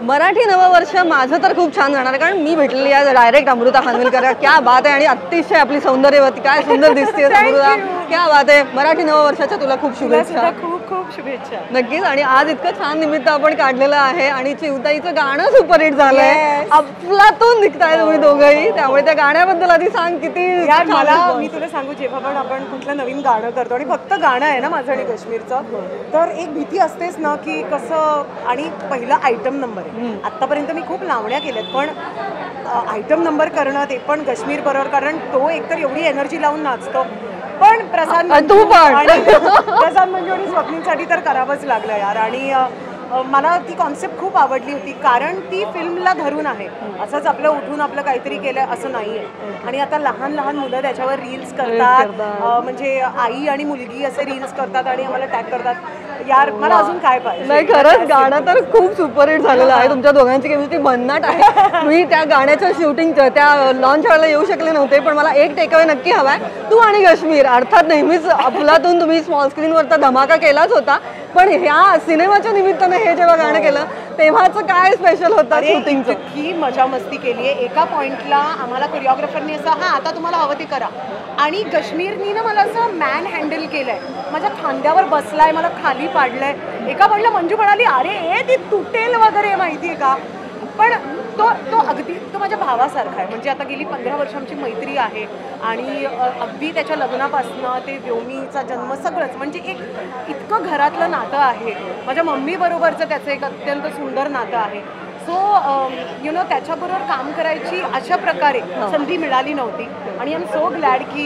मराठी नववर्ष माझं तर खूप छान जाणार आहे, कारण मी भेटलेली आहे डायरेक्ट अमृता खानविलकर. क्या बात आहे, आणि अतिशय आपली सौंदर्यवती, काय सुंदर दिसते अमृता, क्या बात आहे. मराठी नववर्षाच्या तुला खूप शुभेच्छा. खूप खूप शुभेच्छा. नक्कीच. आणि आज इतकं छान निमित्त आपण काढलेलं आहे, आणि चिवताईचं गाणं सुपरहिट झालंय. अफलातून दिसताय तुम्ही दोघंही, त्यामुळे त्या गाण्याबद्दल आधी सांग. किती मला मी तुला सांगू, जेव्हा पण आपण कुठलं नवीन गाणं करतो आणि फक्त गाणं आहे ना माझं आणि काश्मीरचं, तर एक भीती असतेच ना की कसं. आणि पहिला आयटम नंबर आहे. आतापर्यंत मी खूप लावण्या केल्यात, पण आयटम नंबर करणं ते पण काश्मीर बरोबर, कारण तो एकतर एवढी एनर्जी लावून नाचतो. पण प्रसाद मंजू आणि स्वप्नीसाठी तर करावंच लागलं यार. आणि मला ती कॉन्सेप्ट खूप आवडली होती, कारण ती फिल्मला धरून आहे. असंच आपलं उठून आपलं काहीतरी केलं असं नाही आहे. आणि आता लहान लहान मुलं त्याच्यावर रील्स करतात, म्हणजे आई आणि मुलगी असे रील्स करतात आणि आम्हाला टॅग करतात. यार मला अजून काय पाहिजे. नाही, खरंच गाणं तर खूप सुपरहिट झालेलं आहे. तुमच्या दोघांची केमिस्ट्री भन्नाट आहे. मी त्या गाण्याच्या शूटिंगचं त्या लॉन्च व्हायला येऊ शकले नव्हते, पण मला एक टेकअवे नक्की हवाय. तू आणि काश्मीर अर्थात नेहमीच अफलातून तुम्ही स्मॉल स्क्रीनवरचा धमाका केलाच होता, पण ह्या सिनेमाच्या निमित्तानं हे जेव्हा गाणं केलं तेव्हाच काय स्पेशल होतं शूटिंगचं? ही मजा मस्ती केली आहे. एका पॉइंटला आम्हाला कोरिओग्राफरने असं आता तुम्हाला हवं ते करा, आणि काश्मीरनी ना मला असं मॅन हँडल केलंय. माझ्या खांद्यावर बसलाय, मला खाली पाडलंय. एका पॉइंटला मंजू म्हणाली अरे ती तुटेल वगैरे, माहितीये का. पण तो अगदी तो माझ्या भावासारखा आहे. म्हणजे आता गेली 15 वर्ष आमची मैत्री आहे, आणि अगदी त्याच्या लग्नापासनं ते व्योमीचा जन्म सगळंच, म्हणजे एक इतकं घरातलं नातं आहे. माझ्या मम्मी बरोबरचं त्याचं एक अत्यंत सुंदर नातं आहे. सो त्याच्याबरोबर काम करायची अशा प्रकारे संधी मिळाली नव्हती. आणि आय एम सो ग्लॅड की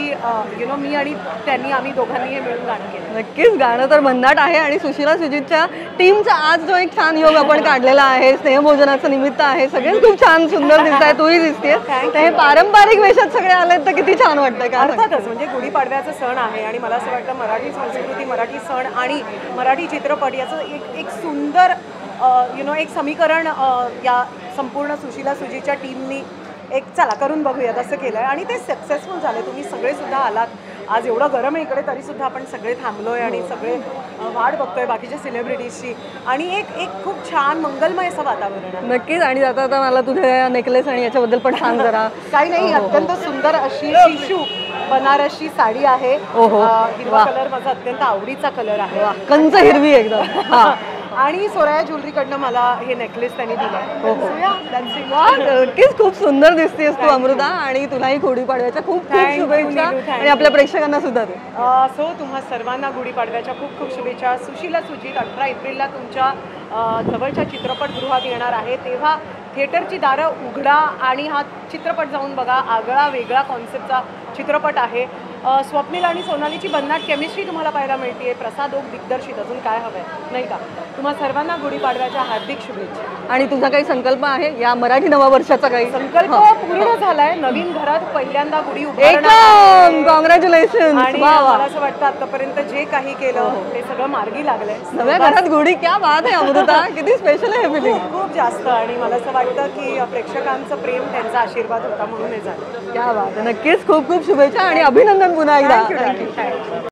मी आणि त्यांनी आम्ही दोघांनी हे मिळून गाणं केलं. नक्कीच गाणं तर भन्नाट आहे. आणि सुशीला सुजितच्या टीमचा आज जो एक छान योग आपण काढलेला आहे, स्नेहभोजनाचं निमित्त आहे, सगळेच खूप छान सुंदर दिसत आहे. तूही दिसतेस. हे पारंपरिक वेशात सगळे आलेत तर किती छान वाटतंय का. अर्थातच, म्हणजे गुढीपाडव्याचा सण आहे, आणि मला असं वाटतं मराठी संस्कृती, मराठी सण आणि मराठी चित्रपट याचं एक सुंदर एक समीकरण या संपूर्ण सुशीला सुजीच्या टीमनी एक चला करून बघूयात असं केलं आहे, आणि ते सक्सेसफुल झाले. तुम्ही सगळे सुद्धा आलात. आज एवढं गरम आहे इकडे, तरी सुद्धा आपण सगळे थांबलोय आणि सगळे वाट बघतोय बाकीच्या सेलिब्रिटीजची, आणि एक खूप छान मंगलमय असं वातावरण आहे. नक्कीच. आणि आता मला तुझ्या नेकलेस आणि याच्याबद्दल पण सांग जरा. काही नाही, अत्यंत सुंदर अशी टिशू बनारसी साडी आहे. हिरवा कलर माझा अत्यंत आवडीचा कलर आहे, कंच हिरवी एकदम. आणि सोराया ज्वेलरीकडनं मला हे नेकलेस त्यांनी दिला. नक्कीच खूप सुंदर दिसतेस तू अमृता, आणि तुलाही गुढीपाडव्याच्या खूप खूप शुभेच्छा, आणि आपल्या प्रेक्षकांना सुद्धा दे. सो तुम्हा सर्वांना गुढीपाडव्याच्या खूप खूप शुभेच्छा. सुशीला सुजित 18 एप्रिलला तुमच्या जवळच्या चित्रपटगृहात येणार आहे, तेव्हा थिएटरची दारं उघडा आणि हा चित्रपट जाऊन बघा. आगळा वेगळा कॉन्सेप्टचा चित्रपट आहे. स्वप्नील आणि सोनालीची भन्नाट केमिस्ट्री तुम्हाला पाहायला मिळते. प्रसाद ओक दिग्दर्शित, अजून काय हवंय नाही का. तुम्हा सर्वांना गुढीपाडव्याच्या हार्दिक शुभेच्छा. आणि तुझा काही संकल्प आहे या मराठी नववर्षाचा? काही संकल्प पूर्ण झालाय. नवीन घरात पहिल्यांदा गुढी उभारणार. कॉंग्रॅच्युलेशन. आणि मला असं वाटतं आतापर्यंत जे काही केलं ते सगळं मार्गी लागलंय. नव्या घरात गुढी, क्या बात आहे अमृता, किती स्पेशल आहे फिलिंग. खूप जास्त. आणि मला असं वाटतं की प्रेक्षकांचं प्रेम, त्यांचा आशीर्वाद होता म्हणून हे झालं. क्या बात आहे. नक्कीच खूप खूप शुभेच्छा आणि अभिनंदन पुन्हा एकदा. थँक्यू.